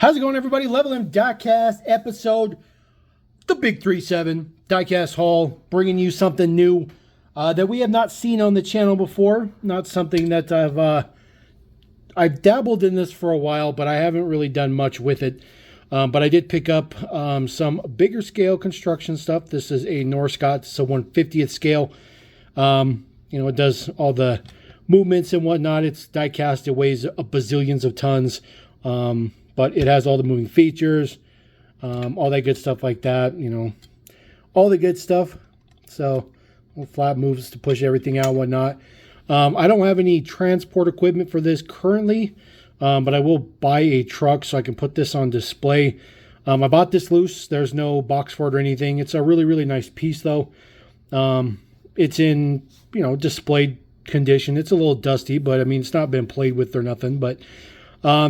How's it going, everybody? LevelMDiecast episode, the Big 37 Diecast haul, bringing you something new that we have not seen on the channel before. Not something that I've dabbled in this for a while, but I haven't really done much with it. But I did pick up some bigger scale construction stuff. This is a Norskott, so 1/50th scale. It does all the movements and whatnot. It's die-cast. It weighs a bazillions of tons. But it has all the moving features, all that good stuff like that, all the good stuff. So, little flat moves to push everything out and whatnot. I don't have any transport equipment for this currently, but I will buy a truck so I can put this on display. I bought this loose. There's no box for it or anything. It's a really, really nice piece, though. It's in, displayed condition. It's a little dusty, but, it's not been played with or nothing, but...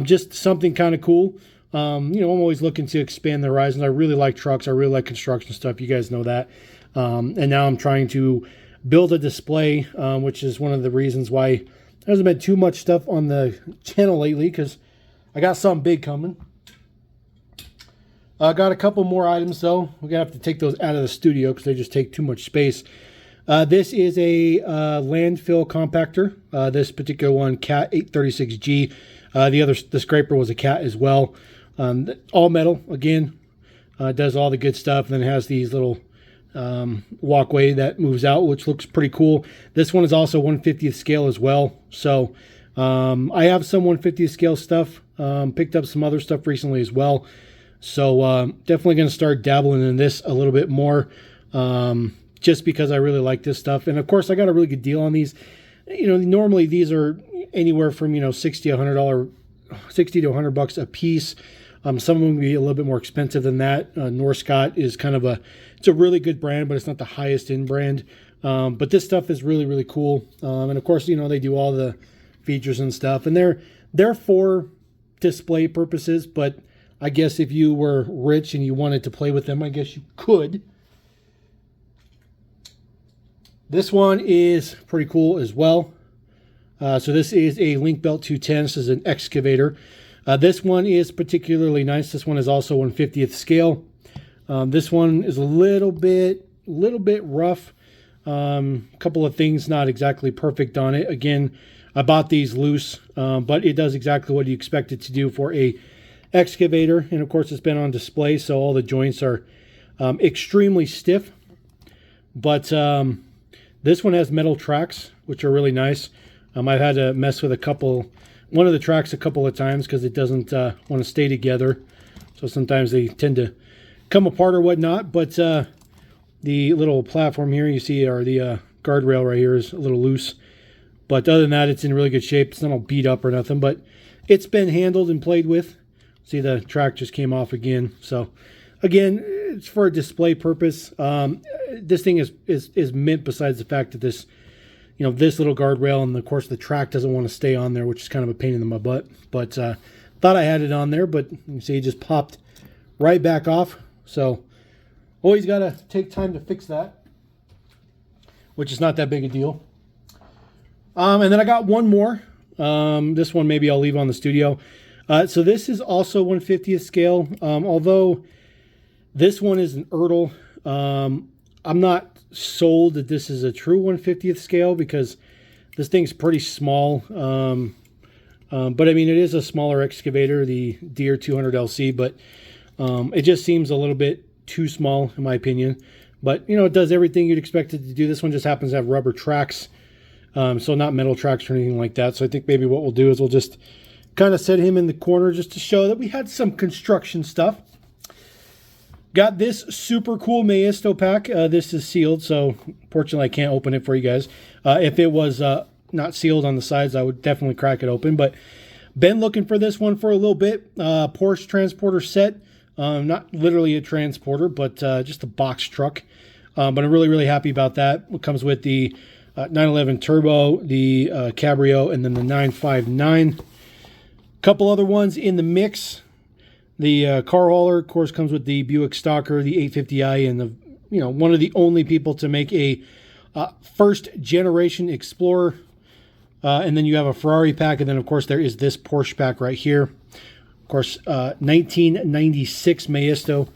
just something kind of cool. I'm always looking to expand the horizons. I really like trucks. I really like construction stuff. You guys know that. And now I'm trying to build a display, which is one of the reasons why there hasn't been too much stuff on the channel lately, because I got something big coming. I got a couple more items, though. We're going to have to take those out of the studio because they just take too much space. This is a landfill compactor. This particular one, Cat 836G. The scraper was a Cat as well. All metal again. Does all the good stuff. And then it has these little walkway that moves out, which looks pretty cool. This one is also 1/50th scale as well. So I have some 1/50th scale stuff. Picked up some other stuff recently as well. So definitely going to start dabbling in this a little bit more. Just because I really like this stuff. And of course I got a really good deal on these. Normally these are anywhere from $60 to $100 a piece. Some of them will be a little bit more expensive than that. Norskott is kind of it's a really good brand, but it's not the highest end brand. But this stuff is really, really cool. And of course, they do all the features and stuff, and they're for display purposes. But I guess if you were rich and you wanted to play with them, I guess you could. This one is pretty cool as well. So this is a Link Belt 210. This is an excavator. This one is particularly nice. This one is also 1/50th scale. This one is a little bit rough. Couple of things not exactly perfect on it. Again, I bought these loose, but it does exactly what you expect it to do for a excavator. And of course, it's been on display, so all the joints are extremely stiff. But this one has metal tracks, which are really nice. I've had to mess with one of the tracks a couple of times because it doesn't want to stay together. So sometimes they tend to come apart or whatnot. But the little platform here you see, or the guardrail right here, is a little loose. But other than that, it's in really good shape. It's not all beat up or nothing, but it's been handled and played with. See, the track just came off again. So again, it's for a display purpose. This thing is mint, besides the fact that this little guardrail, and of course the track doesn't want to stay on there, which is kind of a pain in my butt. But thought I had it on there, but you can see it just popped right back off. So always got to take time to fix that, which is not that big a deal. And then I got one more. This one maybe I'll leave on the studio. So this is also 1/50th scale, although this one is an Ertl. I'm not sold that this is a true 1/50th scale because this thing's pretty small. But it is a smaller excavator, the Deere 200 LC, but it just seems a little bit too small in my opinion. But it does everything you'd expect it to do. This one just happens to have rubber tracks, so not metal tracks or anything like that. So I think maybe what we'll do is we'll just kind of set him in the corner just to show that we had some construction stuff. Got this super cool Maisto pack. This is sealed, so fortunately I can't open it for you guys. If it was not sealed on the sides, I would definitely crack it open. But been looking for this one for a little bit. Porsche transporter set. Not literally a transporter, but just a box truck. But I'm really, really happy about that. It comes with the 911 Turbo, the Cabrio, and then the 959. Couple other ones in the mix. The car hauler, of course, comes with the Buick Stalker, the 850i, and one of the only people to make a first generation Explorer. And then you have a Ferrari pack, and then of course there is this Porsche pack right here. Of course, 1996 Maisto.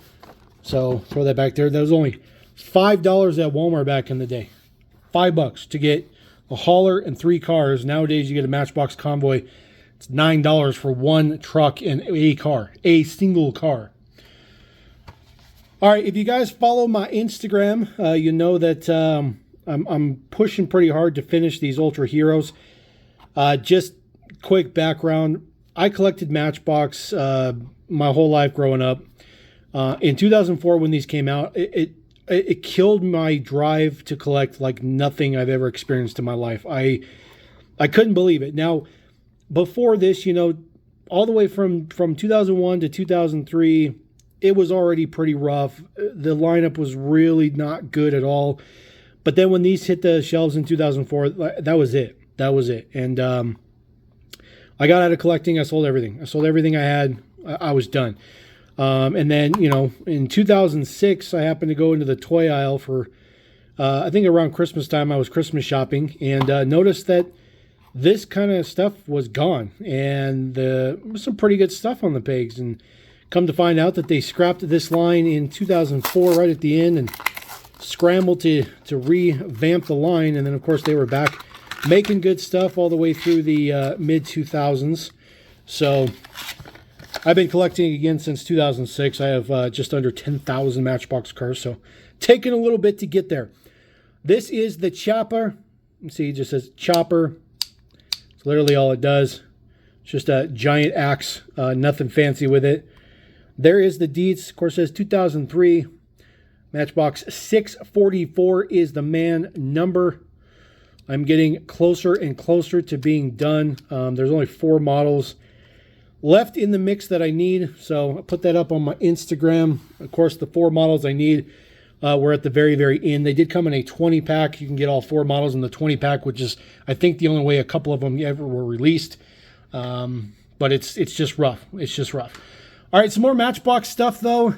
So throw that back there. That was only $5 at Walmart back in the day. $5 to get a hauler and 3 cars. Nowadays, you get a Matchbox convoy. It's $9 for one truck and a car, a single car. All right, if you guys follow my Instagram, you know that I'm pushing pretty hard to finish these Ultra Heroes. Just quick background: I collected Matchbox my whole life growing up. In 2004, when these came out, it killed my drive to collect like nothing I've ever experienced in my life. I couldn't believe it. Now, before this, you know, all the way from 2001 to 2003, it was already pretty rough. The lineup was really not good at all. But then when these hit the shelves in 2004, that was it. That was it. And I got out of collecting. I sold everything. I sold everything I had. I was done. And then, you know, in 2006, I happened to go into the toy aisle for, I think around Christmas time, I was Christmas shopping and noticed that this kind of stuff was gone. And there was some pretty good stuff on the pegs. And come to find out that they scrapped this line in 2004 right at the end and scrambled to revamp the line. And then, of course, they were back making good stuff all the way through the mid-2000s. So I've been collecting again since 2006. I have just under 10,000 Matchbox cars, so taking a little bit to get there. This is the chopper. You see, it just says chopper. It's literally all it does. It's just a giant axe, nothing fancy with it. There is the deets. Of course, it says 2003. Matchbox 644 is the man number. I'm getting closer and closer to being done. There's only 4 models left in the mix that I need, so I put that up on my Instagram. Of course, the 4 models I need were at the very, very end. They did come in a 20-pack. You can get all 4 models in the 20-pack, which is, I think, the only way a couple of them ever were released. But it's just rough. It's just rough. All right, some more Matchbox stuff, though.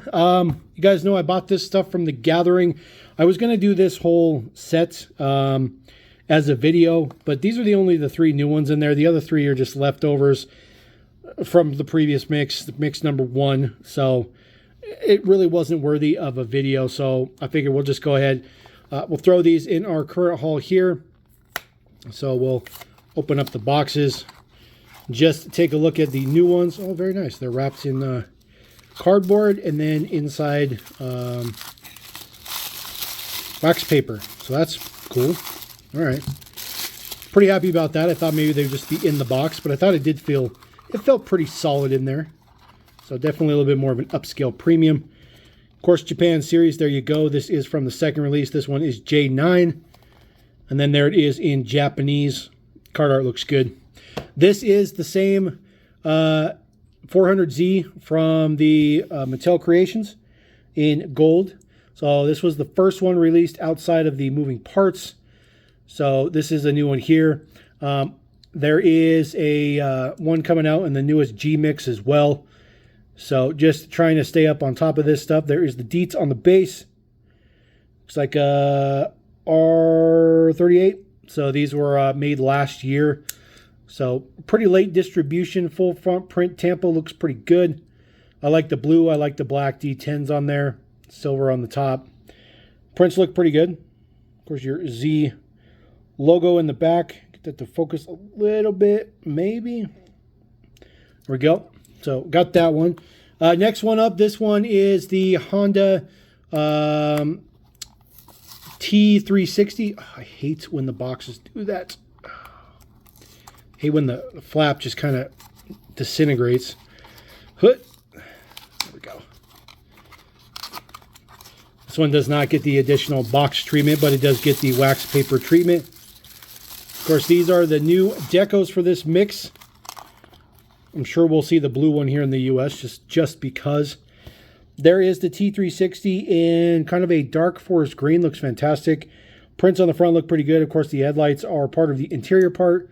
You guys know I bought this stuff from The Gathering. I was going to do this whole set as a video, but these are only the 3 new ones in there. The other 3 are just leftovers from the previous mix, mix number 1. So it really wasn't worthy of a video. So I figured we'll just go ahead. We'll throw these in our current haul here. So we'll open up the boxes. Just take a look at the new ones. Oh, very nice. They're wrapped in cardboard and then inside wax paper. So that's cool. All right. Pretty happy about that. I thought maybe they'd just be in the box, but I thought it felt pretty solid in there. So definitely a little bit more of an upscale premium. Of course, Japan series, there you go. This is from the second release. This one is J9. And then there it is in Japanese. Card art looks good. This is the same 400Z from the Mattel Creations in gold. So this was the first one released outside of the moving parts. So this is a new one here. There is a one coming out in the newest G Mix as well. So just trying to stay up on top of this stuff. There is the deets on the base. Looks like R38. So these were made last year. So pretty late distribution. Full front print. Tampa looks pretty good. I like the blue. I like the black D10s on there. Silver on the top. Prints look pretty good. Of course, your Z logo in the back. Get that to focus a little bit, maybe. There we go. So got that one. Next one up. This one is the Honda T360. Oh, I hate when the boxes do that. I hate when the flap just kind of disintegrates. There we go. This one does not get the additional box treatment, but it does get the wax paper treatment. Of course, these are the new decos for this mix. I'm sure we'll see the blue one here in the US just because. There is the T360 in kind of a dark forest green. Looks fantastic. Prints on the front look pretty good. Of course, the headlights are part of the interior part.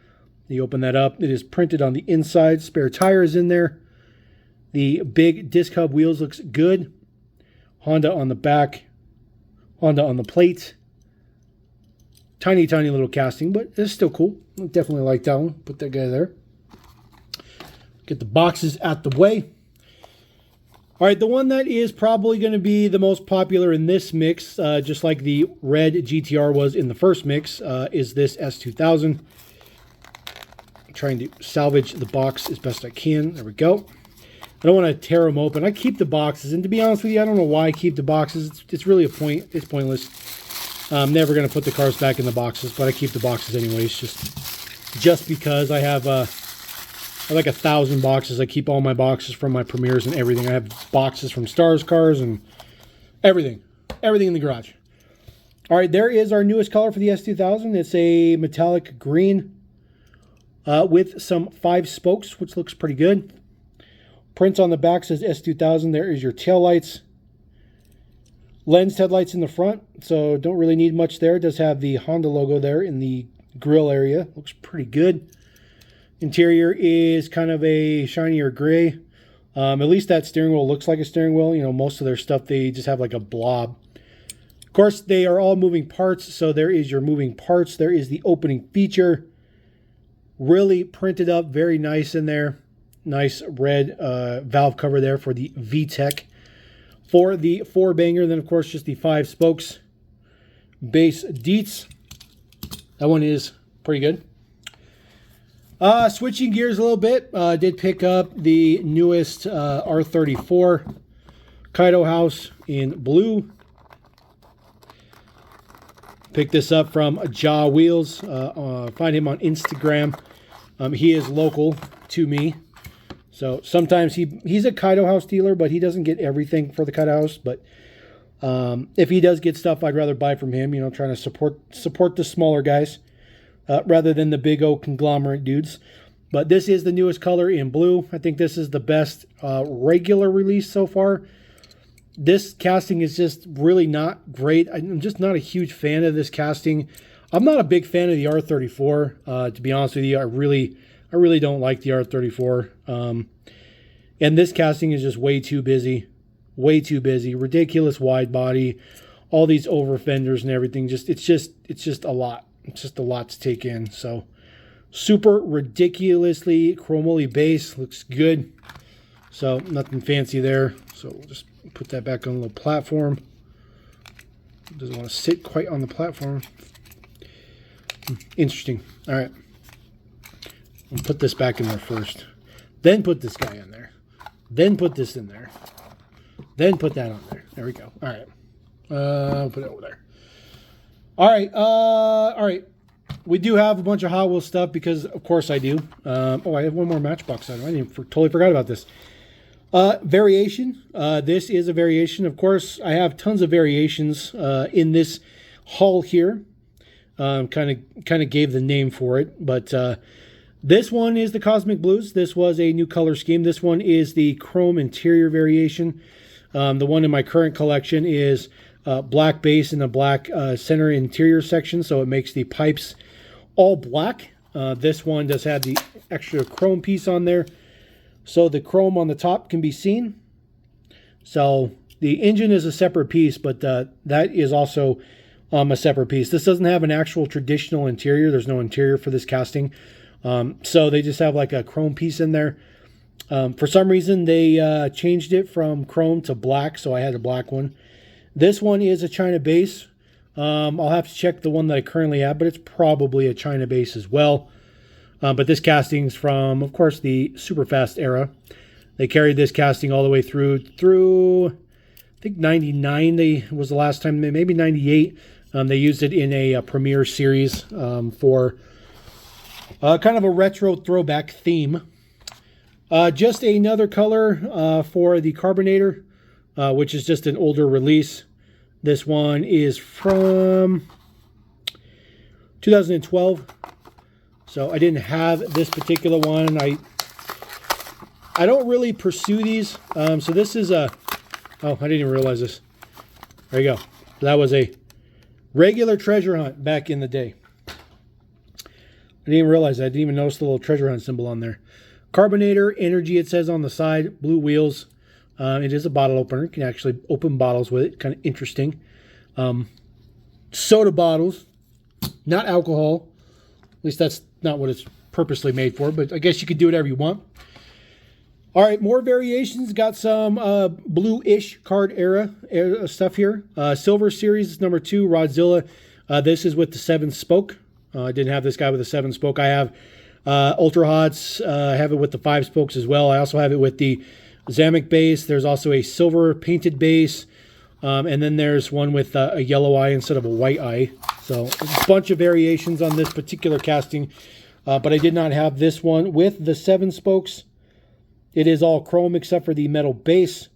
You open that up. It is printed on the inside. Spare tires in there. The big disc hub wheels looks good. Honda on the back. Honda on the plate. Tiny, tiny little casting, but it's still cool. I definitely like that one. Put that guy there. Get the boxes out the way. All right, the one that is probably going to be the most popular in this mix, just like the red GTR was in the first mix, is this S2000. I'm trying to salvage the box as best I can. There we go. I don't want to tear them open. I keep the boxes, and to be honest with you, I don't know why I keep the boxes. It's really it's pointless. I'm never going to put the cars back in the boxes, but I keep the boxes anyways, just because I have like 1,000 boxes. I keep all my boxes from my premieres and everything. I have boxes from Stars cars and everything in the garage. All right, there is our newest color for the S2000. It's a metallic green with some 5 spokes, which looks pretty good. Prints on the back says S2000. There is your tail lights. Lens headlights in the front, so don't really need much there. It does have the Honda logo there in the grill area. Looks pretty good. Interior is kind of a shinier gray. At least that steering wheel looks like a steering wheel. You know, most of their stuff, they just have like a blob. Of course, they are all moving parts, so there is your moving parts. There is the opening feature. Really printed up, very nice in there. Nice red valve cover there for the VTEC. For the 4-banger, then of course just the 5 spokes. Base Dietz. That one is pretty good. Switching gears a little bit. Did pick up the newest R34 Kaido House in blue. Picked this up from Jaw Wheels. Find him on Instagram. He is local to me. So sometimes he's a Kaido House dealer, but he doesn't get everything for the Kaido House. But if he does get stuff, I'd rather buy from him. You know, trying to support the smaller guys rather than the big old conglomerate dudes. But this is the newest color in blue. I think this is the best regular release so far. This casting is just really not great. I'm just not a huge fan of this casting. I'm not a big fan of the R34. To be honest with you, I really don't like the R34. And this casting is just way too busy. Way too busy. Ridiculous wide body. All these over fenders and everything. It's just a lot. It's just a lot to take in. So super ridiculously chromoly base. Looks good. So nothing fancy there. So we'll just put that back on a little platform. Doesn't want to sit quite on the platform. Interesting. All right. I'll put this back in there first. Then put this guy in there. Then put this in there. Then put that on there. There we go. All right. Put it over there. All right. All right. We do have a bunch of Hot Wheels stuff because, of course, I do. Oh, I have one more Matchbox item. I totally forgot about this. Variation. This is a variation. Of course, I have tons of variations in this haul here. Kind of gave the name for it, but this one is the Cosmic Blues. This was a new color scheme. This one is the chrome interior variation. The one in my current collection is black base and a black center interior section, so it makes the pipes all black. This one does have the extra chrome piece on there, so the chrome on the top can be seen. So the engine is a separate piece, but that is also a separate piece. This doesn't have an actual traditional interior. There's no interior for this casting. So they just have like a chrome piece in there. For some reason, they changed it from chrome to black, so I had a black one. This one is a China base. I'll have to check the one that I currently have, but it's probably a China base as well. But this casting's from, of course, the Superfast era. They carried this casting all the way through I think 99 was the last time, maybe 98. They used it in a premiere series for kind of a retro throwback theme. Just another color for the Carbonator, which is just an older release. This one is from 2012. So I didn't have this particular one. I don't really pursue these. So this is a... Oh, I didn't even realize this. There you go. That was a regular treasure hunt back in the day. I didn't even realize that. I didn't even notice the little treasure hunt symbol on there. Carbonator, energy, it says on the side. Blue wheels. It is a bottle opener. You can actually open bottles with it. Kind of interesting. Soda bottles. Not alcohol. At least that's not what it's purposely made for. But I guess you could do whatever you want. All right, more variations. Got some blue-ish card era stuff here. Silver Series number 2, Rodzilla. This is with the 7-spoke. I didn't have this guy with a 7-spoke. I have Ultra Hots. I have it with the 5 spokes as well. I also have it with the Zamek base. There's also a silver painted base. And then there's one with a yellow eye instead of a white eye. So a bunch of variations on this particular casting. But I did not have this one with the 7 spokes. It is all chrome except for the metal base.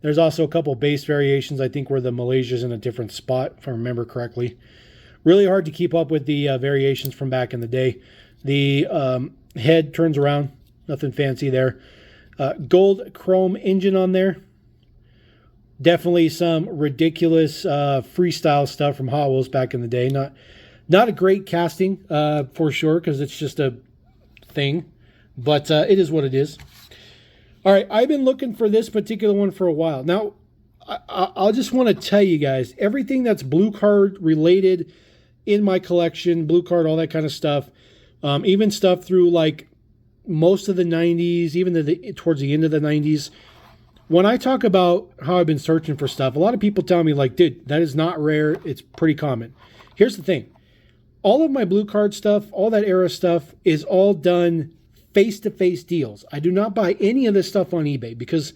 There's also a couple base variations, I think, where the Malaysia's in a different spot, if I remember correctly. Really hard to keep up with the variations from back in the day. The head turns around. Nothing fancy there. Gold chrome engine on there. Definitely some ridiculous freestyle stuff from Hot Wheels back in the day. Not a great casting for sure, because it's just a thing. But it is what it is. All right, I've been looking for this particular one for a while. Now, I'll just want to tell you guys, everything that's blue card related in my collection, blue card, all that kind of stuff, even stuff through like most of the 90s, even towards the end of the 90s. When I talk about how I've been searching for stuff, a lot of people tell me like, dude, that is not rare. It's pretty common. Here's the thing. All of my blue card stuff, all that era stuff is all done face-to-face deals. I do not buy any of this stuff on eBay because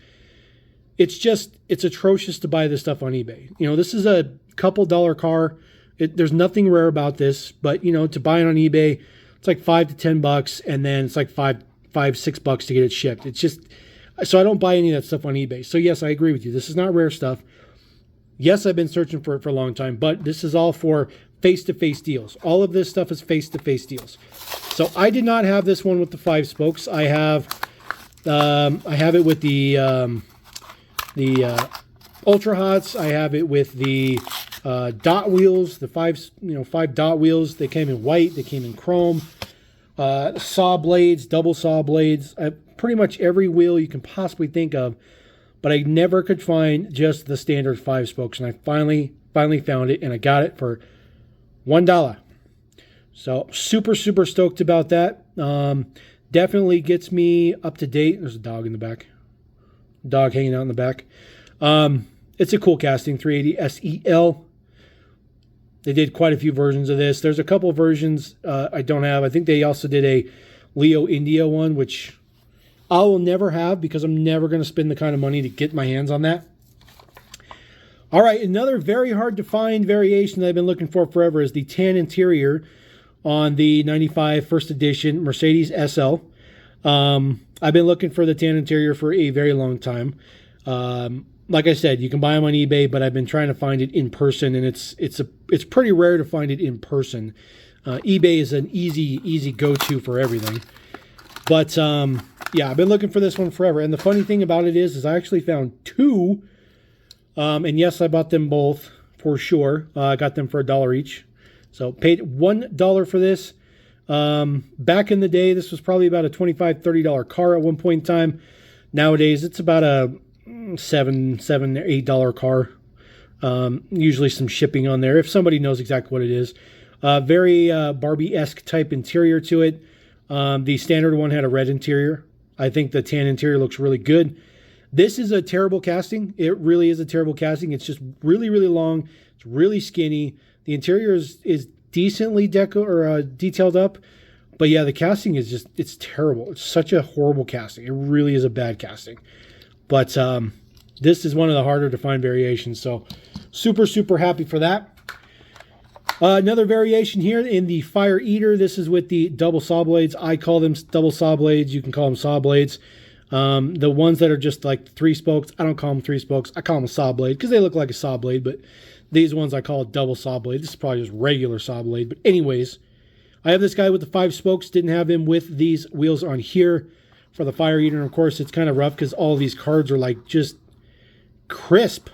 it's atrocious to buy this stuff on eBay. You know, this is a couple dollar car. There's nothing rare about this, but you know, to buy it on eBay, it's like $5 to $10, and then it's like $5-6 to get it shipped. It's just, so I don't buy any of that stuff on eBay. So yes, I agree with you. This is not rare stuff. Yes, I've been searching for it for a long time, but this is all for face-to-face deals. All of this stuff is face-to-face deals. So I did not have this one with the 5 spokes. I have it with the Ultra Hots. I have it with the dot wheels, the 5 dot wheels. They came in white. They came in chrome. Saw blades, double saw blades. Pretty much every wheel you can possibly think of. But I never could find just the standard 5 spokes, and I finally found it, and I got it for $1. So super stoked about that. Definitely gets me up to date. There's a dog in the back. Dog hanging out in the back. It's a cool casting, 380 SEL. They did quite a few versions of this. There's a couple of versions I don't have. I think they also did a Leo India one, which I will never have because I'm never going to spend the kind of money to get my hands on that. All right, another very hard to find variation that I've been looking for forever is the tan interior on the 95 first edition Mercedes SL. I've been looking for the tan interior for a very long time. Like I said, you can buy them on eBay, but I've been trying to find it in person, and it's pretty rare to find it in person. eBay is an easy go-to for everything. But yeah, I've been looking for this one forever. And the funny thing about it is I actually found 2. And yes, I bought them both for sure. I got them for $1 each. So paid $1 for this. Back in the day, this was probably about a $25, $30 car at one point in time. Nowadays, it's about a $7 or $8 car. Usually some shipping on there, if somebody knows exactly what it is. Very Barbie-esque type interior to it. The standard one had a red interior. I think the tan interior looks really good. This is a terrible casting. It really is a terrible casting. It's just really long. It's really skinny. The interior is decently detailed up. But yeah, the casting is just, it's terrible. It's such a horrible casting. It really is a bad casting. But this is one of the harder to find variations. So super happy for that. Another variation here in the Fire Eater. This is with the double saw blades. I call them double saw blades. You can call them saw blades. The ones that are just like 3 spokes, I don't call them 3 spokes. I call them a saw blade because they look like a saw blade. But these ones I call a double saw blade. This is probably just regular saw blade. But anyways, I have this guy with the 5 spokes. Didn't have him with these wheels on here for the Fire Eater. And of course, it's kind of rough because all these cards are like just crisp.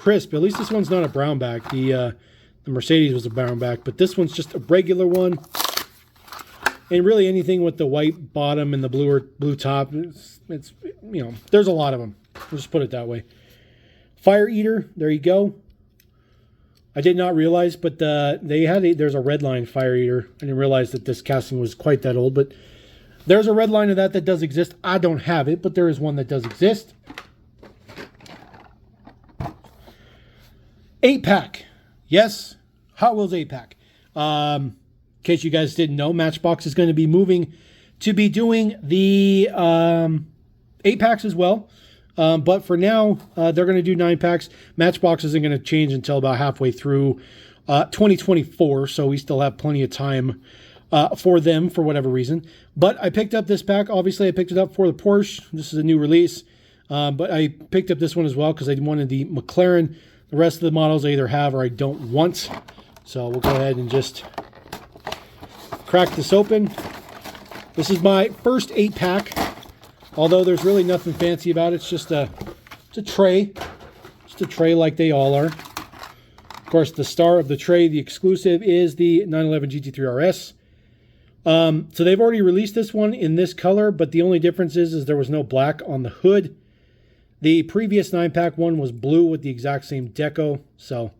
At least this one's not a brown back. The Mercedes was a brown back, but this one's just a regular one. And really anything with the white bottom and the blue top, it's you know, there's a lot of them. We'll just put it that way. Fire Eater, there you go. I did not realize, but there's a red line Fire Eater. I didn't realize that this casting was quite that old, but There's a red line of that does exist. I don't have it, but there is one that does exist. 8-pack. Yes, Hot Wheels 8-pack. In case you guys didn't know, Matchbox is going to be moving to be doing the 8-packs as well. But for now, they're going to do 9-packs. Matchbox isn't going to change until about halfway through 2024, so we still have plenty of time for them for whatever reason. But I picked up this pack. Obviously, I picked it up for the Porsche. This is a new release. But I picked up this one as well because I wanted the McLaren. The rest of the models I either have or I don't want. So we'll go ahead and just crack this open. This is my first 8-pack. Although there's really nothing fancy about it. It's just it's a tray. Just a tray like they all are. Of course, the star of the tray, the exclusive, is the 911 GT3 RS. So they've already released this one in this color, but the only difference is there was no black on the hood. The previous 9-pack one was blue with the exact same deco. So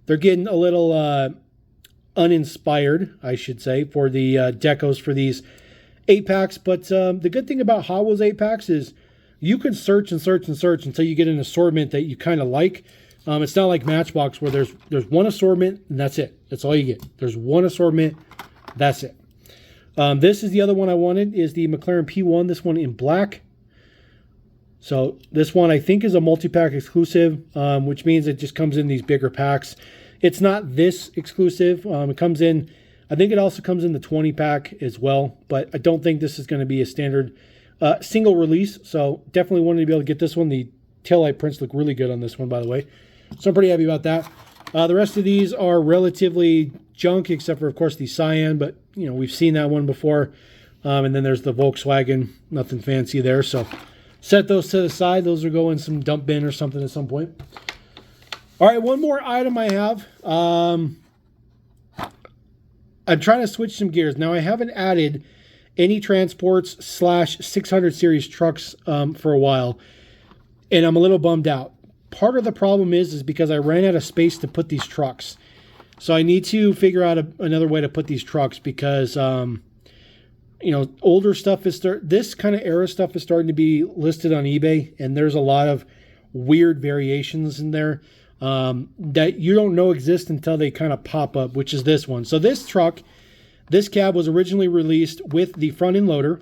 they're getting a little uninspired, I should say, for the decos for these 8-packs. But the good thing about Hot Wheels 8-packs is you can search and search and search until you get an assortment that you kind of like. It's not like Matchbox where there's one assortment and that's it. That's all you get. There's one assortment. That's it. This is the other one I wanted, is the McLaren P1. This one in black. So this one I think is a multi-pack exclusive, which means it just comes in these bigger packs. It's not this exclusive. It comes in, I think it also comes in the 20-pack as well, but I don't think this is going to be a standard single release. So definitely wanted to be able to get this one. The taillight prints look really good on this one, by the way. So I'm pretty happy about that. The rest of these are relatively junk, except for, of course, the Cyan, but, you know, we've seen that one before. And then there's the Volkswagen, nothing fancy there. So set those to the side. Those will go in some dump bin or something at some point. All right, one more item I have. I'm trying to switch some gears. Now, I haven't added any transports / 600 series trucks for a while, and I'm a little bummed out. Part of the problem is because I ran out of space to put these trucks. So I need to figure out another way to put these trucks because, you know, older stuff is this kind of era stuff is starting to be listed on eBay, and there's a lot of weird variations in there that you don't know exist until they kind of pop up, which is this one. So this truck, this cab was originally released with the front end loader.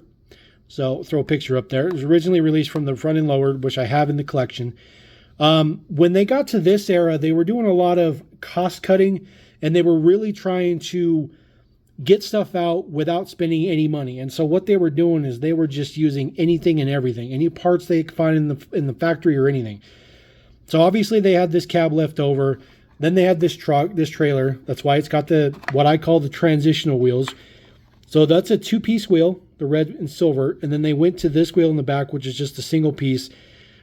So throw a picture up there. It was originally released from the front end loader, which I have in the collection. When they got to this era, they were doing a lot of cost cutting, and they were really trying to get stuff out without spending any money. And so what they were doing is they were just using anything and everything, any parts they could find in the factory or anything. So obviously they had this cab left over. Then they had this truck, this trailer. That's why it's got what I call the transitional wheels. So that's a 2-piece wheel, the red and silver. And then they went to this wheel in the back, which is just a single piece,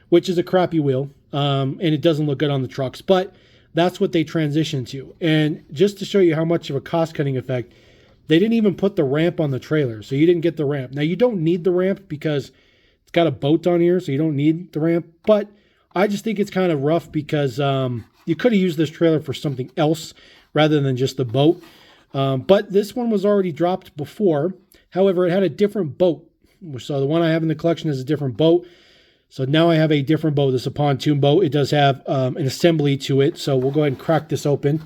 which is a crappy wheel. And it doesn't look good on the trucks, but that's what they transitioned to. And just to show you how much of a cost-cutting effect, they didn't even put the ramp on the trailer, so you didn't get the ramp. Now, you don't need the ramp because it's got a boat on here, so you don't need the ramp, but I just think it's kind of rough because you could have used this trailer for something else rather than just the boat. But this one was already dropped before. However, it had a different boat. So the one I have in the collection is a different boat. So now I have a different boat. This is a pontoon boat. It does have an assembly to it. So we'll go ahead and crack this open.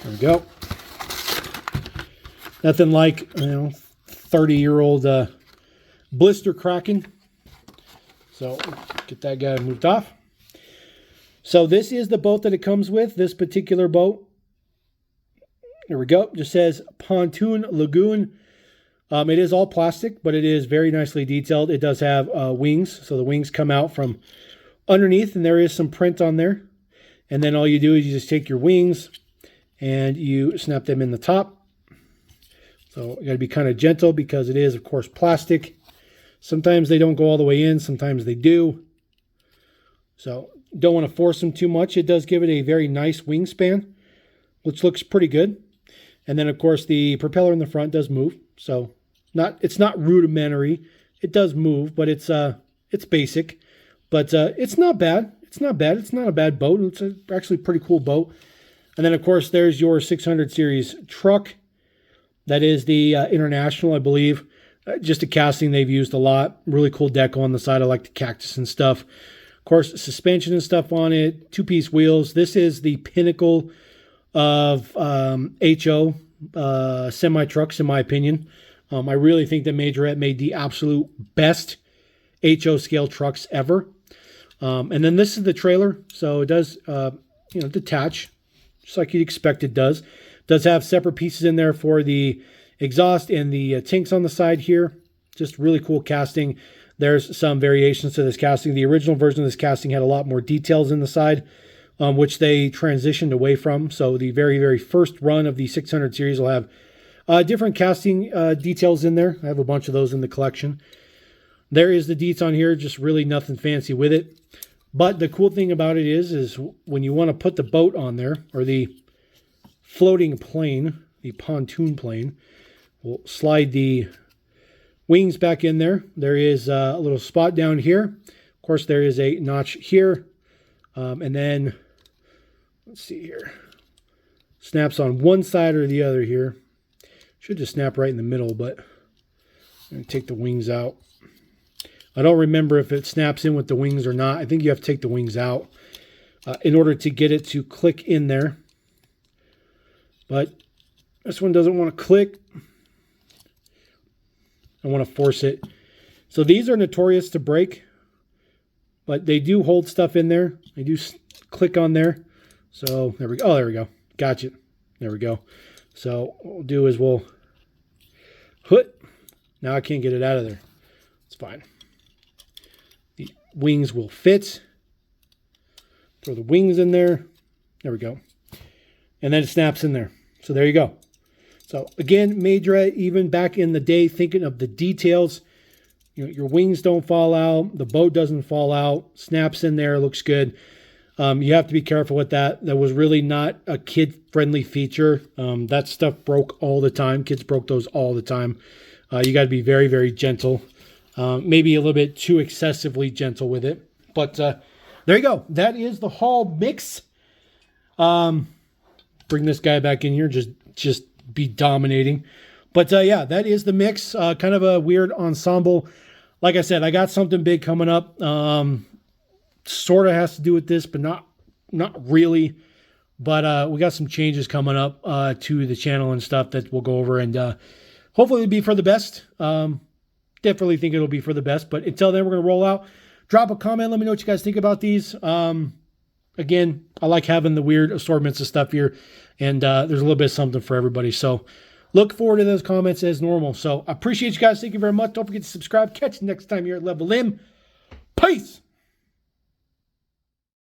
There we go. Nothing like, 30-year-old blister cracking. So get that guy moved off. So this is the boat that it comes with, this particular boat. There we go. It just says Pontoon Lagoon. It is all plastic, but it is very nicely detailed. It does have wings. So the wings come out from underneath, and there is some print on there. And then all you do is you just take your wings and you snap them in the top. So you got to be kind of gentle because it is, of course, plastic. Sometimes they don't go all the way in. Sometimes they do. So don't want to force them too much. It does give it a very nice wingspan, which looks pretty good. And then, of course, the propeller in the front does move. So it's not rudimentary. It does move, but it's basic. But it's not bad. it's not bad. It's not a bad boat. It's actually a pretty cool boat. And then, of course, there's your 600 series truck. That is the International, I believe. Just a casting they've used a lot. Really cool decal on the side. I like the cactus and stuff. Of course, suspension and stuff on it. 2-piece wheels. This is the pinnacle of HO semi-trucks, in my opinion. I really think that Majorette made the absolute best HO scale trucks ever. And then this is the trailer. So it does, detach, just like you'd expect it does. Does have separate pieces in there for the exhaust and the tanks on the side here. Just really cool casting. There's some variations to this casting. The original version of this casting had a lot more details in the side, which they transitioned away from. So the very, very first run of the 600 series will have different casting details in there. I have a bunch of those in the collection. There is the deets on here, just really nothing fancy with it. But the cool thing about it is when you want to put the boat on there, or the floating plane, the pontoon plane, we'll slide the wings back in there. There is a little spot down here. Of course, there is a notch here. And then, let's see here. Snaps on one side or the other here. Should just snap right in the middle, but I'm going to take the wings out. I don't remember if it snaps in with the wings or not. I think you have to take the wings out in order to get it to click in there. But this one doesn't want to click. I want to force it. So these are notorious to break, but they do hold stuff in there. They do click on there. So there we go. Oh, there we go. Gotcha. There we go. So what we'll do is we'll hoot. Now I can't get it out of there. It's fine. The wings will fit. Throw the wings in there. There we go. And then it snaps in there. So there you go. So again, Majorette, even back in the day, thinking of the details, your wings don't fall out, the boat doesn't fall out, snaps in there, looks good. You have to be careful with that. That was really not a kid-friendly feature. That stuff broke all the time. Kids broke those all the time. You got to be very, very gentle. Maybe a little bit too excessively gentle with it. But there you go. That is the haul mix. Bring this guy back in here. Just be dominating. But yeah, that is the mix. Kind of a weird ensemble. Like I said, I got something big coming up. Sort of has to do with this, but not really. But we got some changes coming up to the channel and stuff that we'll go over, and hopefully it'll be for the best. Definitely think it'll be for the best. But until then, we're going to roll out. Drop a comment. Let me know what you guys think about these. Again, I like having the weird assortments of stuff here, and there's a little bit of something for everybody. So look forward to those comments as normal. So I appreciate you guys. Thank you very much. Don't forget to subscribe. Catch you next time here at Level M. Peace.